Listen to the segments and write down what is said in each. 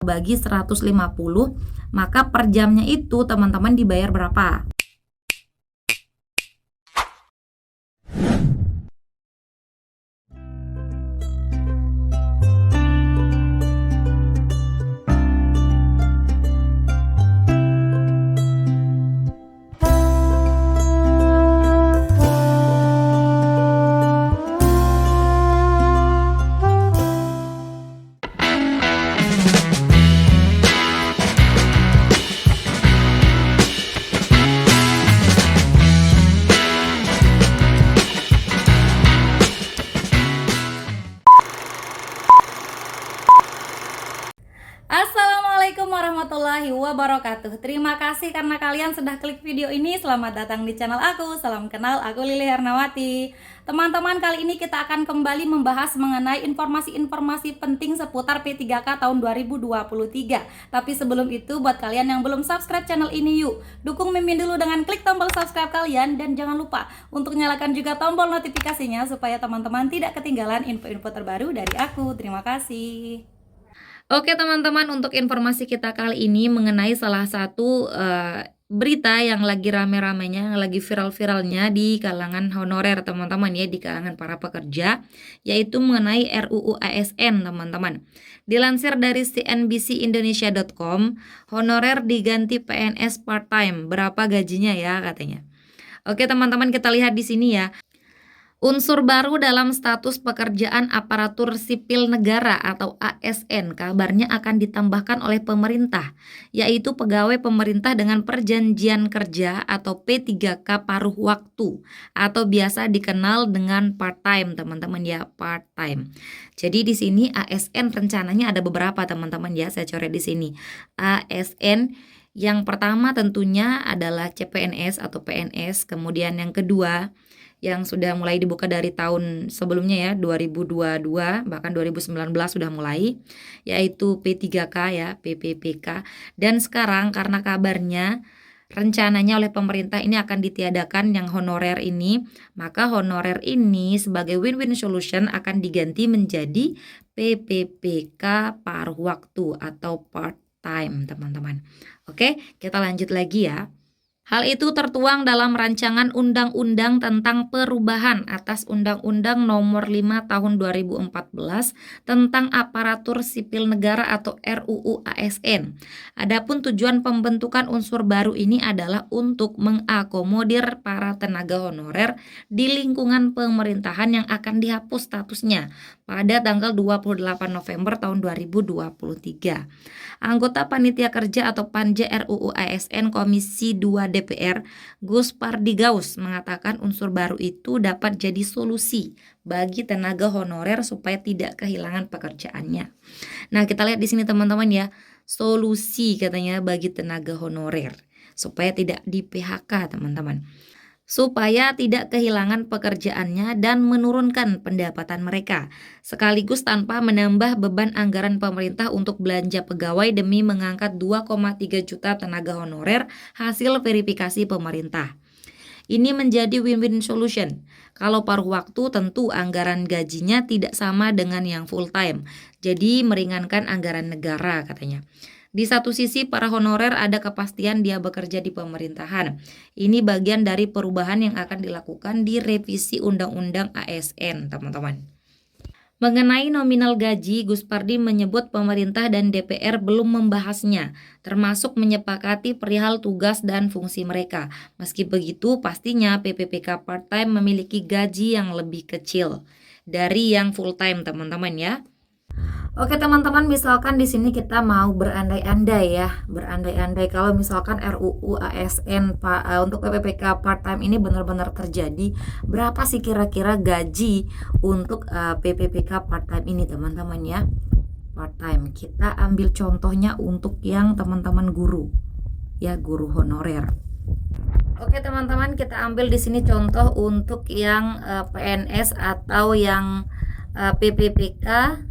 bagi 150, maka per jamnya itu teman-teman dibayar berapa? Assalamualaikum warahmatullahi wabarakatuh. Terima kasih karena kalian sudah klik video ini. Selamat datang di channel aku. Salam kenal, aku Lili Hernawati. Teman-teman, kali ini kita akan kembali membahas mengenai informasi-informasi penting seputar P3K tahun 2023. Tapi sebelum itu, buat kalian yang belum subscribe channel ini, yuk dukung Mimin dulu dengan klik tombol subscribe kalian. Dan jangan lupa untuk nyalakan juga tombol notifikasinya supaya teman-teman tidak ketinggalan info-info terbaru dari aku. Terima kasih. Oke teman-teman, untuk informasi kita kali ini mengenai salah satu berita yang lagi rame-ramenya, yang lagi viral-viralnya di kalangan honorer teman-teman ya, di kalangan para pekerja, yaitu mengenai RUU ASN teman-teman. Dilansir dari cnbcindonesia.com, honorer diganti PNS part-time, berapa gajinya ya katanya. Oke teman-teman, kita lihat di sini ya. Unsur baru dalam status pekerjaan aparatur sipil negara atau ASN kabarnya akan ditambahkan oleh pemerintah, yaitu pegawai pemerintah dengan perjanjian kerja atau P3K paruh waktu atau biasa dikenal dengan part-time teman-teman ya, part-time. Jadi di sini ASN rencananya ada beberapa teman-teman ya, saya coret di sini. ASN yang pertama tentunya adalah CPNS atau PNS, kemudian yang kedua yang sudah mulai dibuka dari tahun sebelumnya ya, 2022 bahkan 2019 sudah mulai, yaitu P3K ya, PPPK. Dan sekarang karena kabarnya rencananya oleh pemerintah ini akan ditiadakan yang honorer ini, maka honorer ini sebagai win-win solution akan diganti menjadi PPPK paruh waktu atau part time teman-teman. Oke, kita lanjut lagi ya. Hal itu tertuang dalam rancangan undang-undang tentang perubahan atas Undang-Undang Nomor 5 Tahun 2014 tentang Aparatur Sipil Negara atau RUU ASN. Adapun tujuan pembentukan unsur baru ini adalah untuk mengakomodir para tenaga honorer di lingkungan pemerintahan yang akan dihapus statusnya pada tanggal 28 November tahun 2023. Anggota Panitia Kerja atau Panja RUU ASN Komisi 2 DPR, Gus Pardigaus mengatakan unsur baru itu dapat jadi solusi bagi tenaga honorer supaya tidak kehilangan pekerjaannya. Nah, kita lihat di sini teman-teman ya, solusi katanya bagi tenaga honorer supaya tidak di PHK teman-teman. Supaya tidak kehilangan pekerjaannya dan menurunkan pendapatan mereka, sekaligus tanpa menambah beban anggaran pemerintah untuk belanja pegawai demi mengangkat 2,3 juta tenaga honorer hasil verifikasi pemerintah. Ini menjadi win-win solution. Kalau paruh waktu tentu anggaran gajinya tidak sama dengan yang full time, jadi meringankan anggaran negara katanya. Di satu sisi para honorer ada kepastian dia bekerja di pemerintahan. Ini bagian dari perubahan yang akan dilakukan di revisi Undang-Undang ASN, teman-teman. Mengenai nominal gaji, Gus Pardi menyebut pemerintah dan DPR belum membahasnya, termasuk menyepakati perihal tugas dan fungsi mereka. Meski begitu, pastinya PPPK part-time memiliki gaji yang lebih kecil dari yang full-time, teman-teman ya. Oke teman-teman, misalkan di sini kita mau berandai-andai ya, berandai-andai kalau misalkan RUU ASN untuk PPPK part-time ini benar-benar terjadi, berapa sih kira-kira gaji untuk PPPK part-time ini teman-teman ya, part-time. Kita ambil contohnya untuk yang teman-teman guru ya, guru honorer. Oke teman-teman, kita ambil di sini contoh untuk yang PNS atau yang PPPK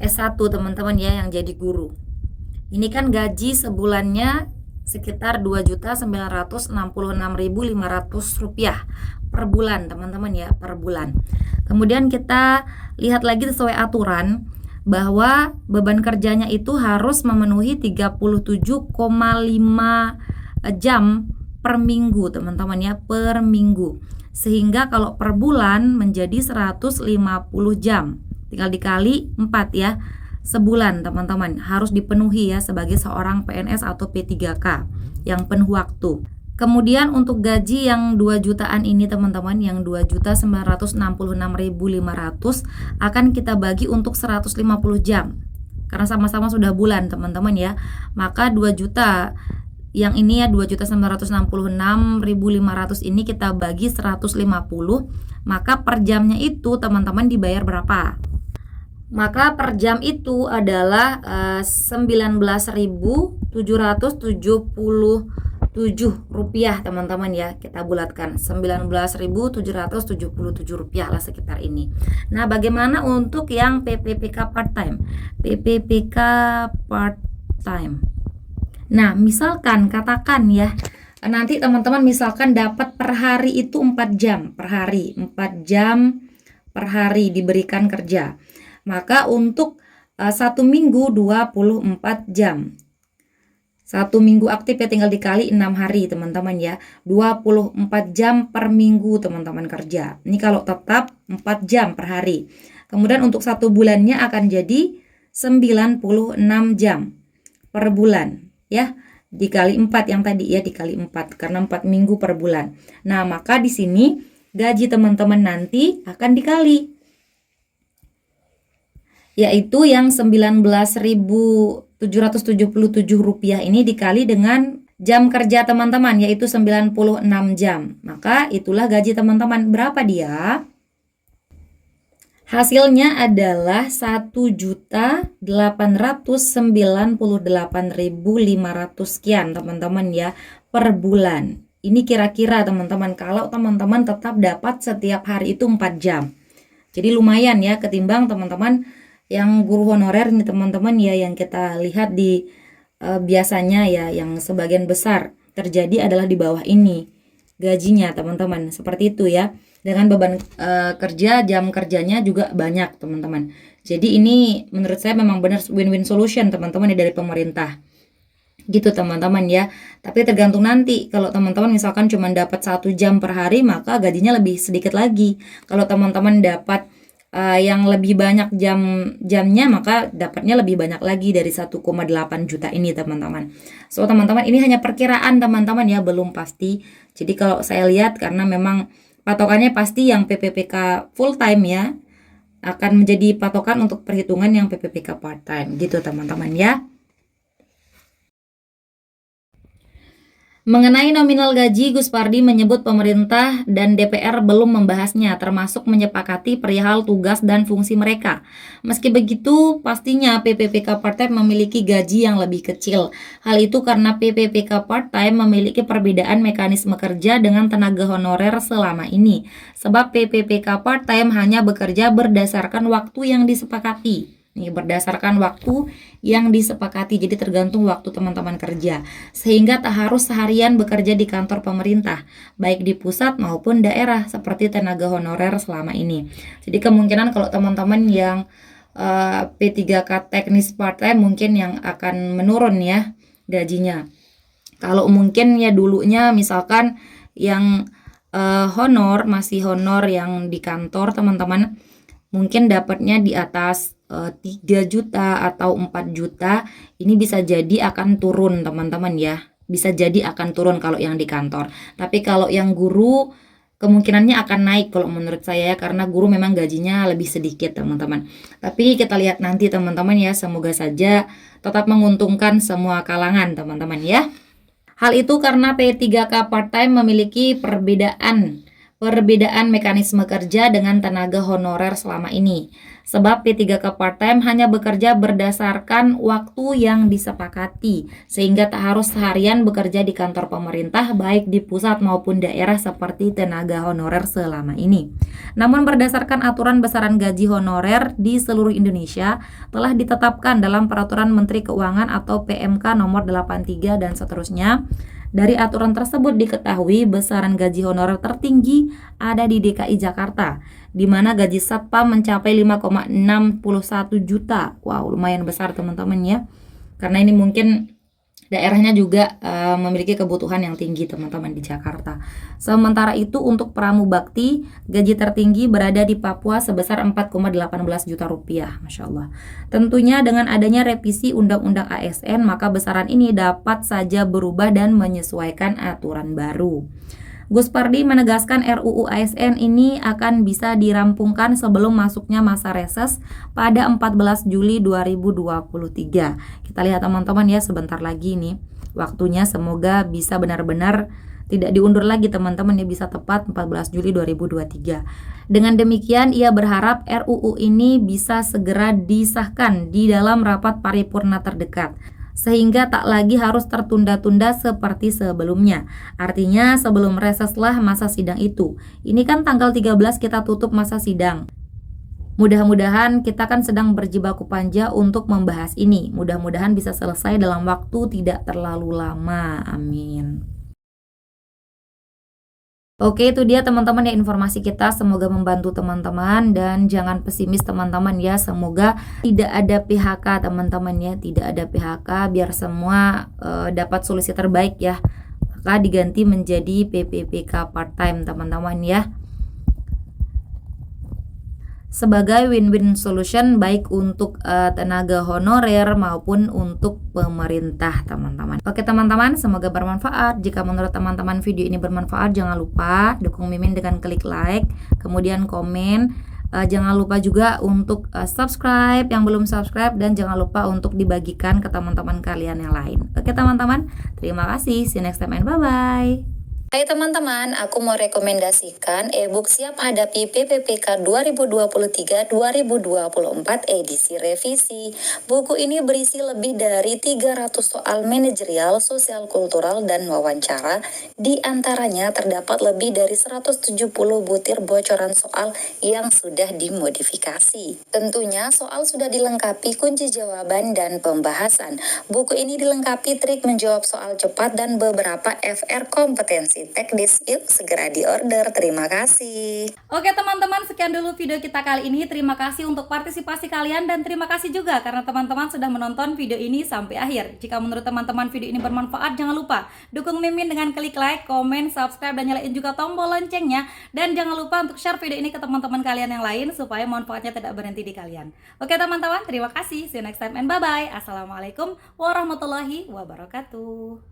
S1 teman-teman ya, yang jadi guru. Ini kan gaji sebulannya sekitar Rp2.966.500 per bulan teman-teman ya, per bulan. Kemudian kita lihat lagi sesuai aturan, bahwa beban kerjanya itu harus memenuhi 37,5 jam per minggu teman-teman ya, per minggu. Sehingga kalau per bulan menjadi 150 jam. Tinggal dikali 4 ya. Sebulan teman-teman harus dipenuhi ya sebagai seorang PNS atau P3K yang penuh waktu. Kemudian untuk gaji yang 2 jutaan ini teman-teman, yang 2.966.500 akan kita bagi untuk 150 jam. Karena sama-sama sudah bulan teman-teman ya. Maka 2 juta yang ini ya 2.966.500 ini kita bagi 150, maka per jamnya itu teman-teman dibayar berapa? Maka per jam itu adalah 19.777 rupiah teman-teman ya. Kita bulatkan 19.777 rupiah lah sekitar ini. Nah, bagaimana untuk yang PPPK part time? PPPK part time. Nah, misalkan katakan ya, nanti teman-teman misalkan dapat per hari itu 4 jam per hari, 4 jam per hari diberikan kerja. Maka untuk 1 minggu 24 jam. 1 minggu aktif ya tinggal dikali 6 hari teman-teman ya. 24 jam per minggu teman-teman kerja. Ini kalau tetap 4 jam per hari. Kemudian untuk 1 bulannya akan jadi 96 jam per bulan. Ya, dikali 4 yang tadi ya, dikali 4 karena 4 minggu per bulan. Nah, maka di sini gaji teman-teman nanti akan dikali, yaitu yang 19.777 rupiah ini dikali dengan jam kerja teman-teman, yaitu 96 jam. Maka itulah gaji teman-teman. Berapa dia? Hasilnya adalah 1.898.500 sekian teman-teman ya per bulan. Ini kira-kira teman-teman kalau teman-teman tetap dapat setiap hari itu 4 jam. Jadi lumayan ya ketimbang teman-teman yang guru honorer ini teman-teman ya, yang kita lihat di biasanya ya yang sebagian besar terjadi adalah di bawah ini gajinya teman-teman. Seperti itu ya. Dengan beban kerja, jam kerjanya juga banyak teman-teman. Jadi ini menurut saya memang benar win-win solution teman-teman ya dari pemerintah. Gitu teman-teman ya. Tapi tergantung nanti. Kalau teman-teman misalkan cuma dapat 1 jam per hari, maka gajinya lebih sedikit lagi. Kalau teman-teman dapat yang lebih banyak jamnya, maka dapatnya lebih banyak lagi dari 1,8 juta ini teman-teman. So teman-teman ini hanya perkiraan teman-teman ya, belum pasti. Jadi kalau saya lihat karena memang patokannya pasti yang PPPK full time ya, akan menjadi patokan untuk perhitungan yang PPPK part time gitu teman-teman ya. Mengenai nominal gaji, Gus Pardi menyebut pemerintah dan DPR belum membahasnya, termasuk menyepakati perihal tugas dan fungsi mereka. Meski begitu, pastinya PPPK part-time memiliki gaji yang lebih kecil. Hal itu karena PPPK part-time memiliki perbedaan mekanisme kerja dengan tenaga honorer selama ini. Sebab PPPK part-time hanya bekerja berdasarkan waktu yang disepakati. Nih, berdasarkan waktu yang disepakati, jadi tergantung waktu teman-teman kerja, sehingga tak harus seharian bekerja di kantor pemerintah, baik di pusat maupun daerah seperti tenaga honorer selama ini. Jadi kemungkinan kalau teman-teman yang P3K teknis part-time mungkin yang akan menurun ya gajinya. Kalau mungkin ya dulunya misalkan yang masih honor yang di kantor teman-teman, mungkin dapatnya di atas 3 juta atau 4 juta, ini bisa jadi akan turun teman-teman ya. Bisa jadi akan turun kalau yang di kantor. Tapi kalau yang guru kemungkinannya akan naik kalau menurut saya ya, karena guru memang gajinya lebih sedikit teman-teman. Tapi kita lihat nanti teman-teman ya, semoga saja tetap menguntungkan semua kalangan teman-teman ya. Hal itu karena P3K part-time memiliki perbedaan mekanisme kerja dengan tenaga honorer selama ini. Sebab P3K part-time hanya bekerja berdasarkan waktu yang disepakati, sehingga tak harus seharian bekerja di kantor pemerintah baik di pusat maupun daerah seperti tenaga honorer selama ini. Namun berdasarkan aturan besaran gaji honorer di seluruh Indonesia telah ditetapkan dalam Peraturan Menteri Keuangan atau PMK nomor 83 dan seterusnya. Dari aturan tersebut diketahui besaran gaji honorer tertinggi ada di DKI Jakarta, di mana gaji Satpam mencapai 5,61 juta. Wow, lumayan besar teman-teman ya. Karena ini mungkin daerahnya juga memiliki kebutuhan yang tinggi teman-teman di Jakarta. Sementara itu untuk pramubakti, gaji tertinggi berada di Papua sebesar 4,18 juta rupiah. Masya Allah. Tentunya dengan adanya revisi Undang-Undang ASN, maka besaran ini dapat saja berubah dan menyesuaikan aturan baru. Gus Pardi menegaskan RUU ASN ini akan bisa dirampungkan sebelum masuknya masa reses pada 14 Juli 2023. Kita lihat teman-teman ya, sebentar lagi nih waktunya, semoga bisa benar-benar tidak diundur lagi teman-teman ya, bisa tepat 14 Juli 2023. Dengan demikian ia berharap RUU ini bisa segera disahkan di dalam rapat paripurna terdekat, sehingga tak lagi harus tertunda-tunda seperti sebelumnya. Artinya sebelum reseslah masa sidang itu. Ini kan tanggal 13 kita tutup masa sidang. Mudah-mudahan kita kan sedang berjibaku panjang untuk membahas ini. Mudah-mudahan bisa selesai dalam waktu tidak terlalu lama. Amin. Oke, itu dia teman-teman ya informasi kita, semoga membantu teman-teman dan jangan pesimis teman-teman ya, semoga tidak ada PHK teman-teman ya, tidak ada PHK, biar semua dapat solusi terbaik ya, maka diganti menjadi PPPK part time teman-teman ya, sebagai win-win solution baik untuk tenaga honorer maupun untuk pemerintah teman-teman. Oke teman-teman, semoga bermanfaat. Jika menurut teman-teman video ini bermanfaat, jangan lupa dukung Mimin dengan klik like, kemudian komen. Jangan lupa juga untuk subscribe yang belum subscribe, dan jangan lupa untuk dibagikan ke teman-teman kalian yang lain. Oke teman-teman, terima kasih. See you next time and bye-bye. Hai teman-teman, aku mau rekomendasikan e-book Siap Hadapi PPPK 2023-2024 edisi revisi. Buku ini berisi lebih dari 300 soal manajerial, sosial kultural, dan wawancara. Di antaranya terdapat lebih dari 170 butir bocoran soal yang sudah dimodifikasi. Tentunya soal sudah dilengkapi kunci jawaban dan pembahasan. Buku ini dilengkapi trik menjawab soal cepat dan beberapa FR kompetensi teknis. Yuk segera diorder. Terima kasih. Oke teman-teman, sekian dulu video kita kali ini. Terima kasih untuk partisipasi kalian dan terima kasih juga karena teman-teman sudah menonton video ini sampai akhir. Jika menurut teman-teman video ini bermanfaat, jangan lupa dukung Mimin dengan klik like, komen, subscribe, dan nyalain juga tombol loncengnya. Dan jangan lupa untuk share video ini ke teman-teman kalian yang lain supaya manfaatnya tidak berhenti di kalian. Oke teman-teman, terima kasih. See you next time and bye-bye. Assalamualaikum warahmatullahi wabarakatuh.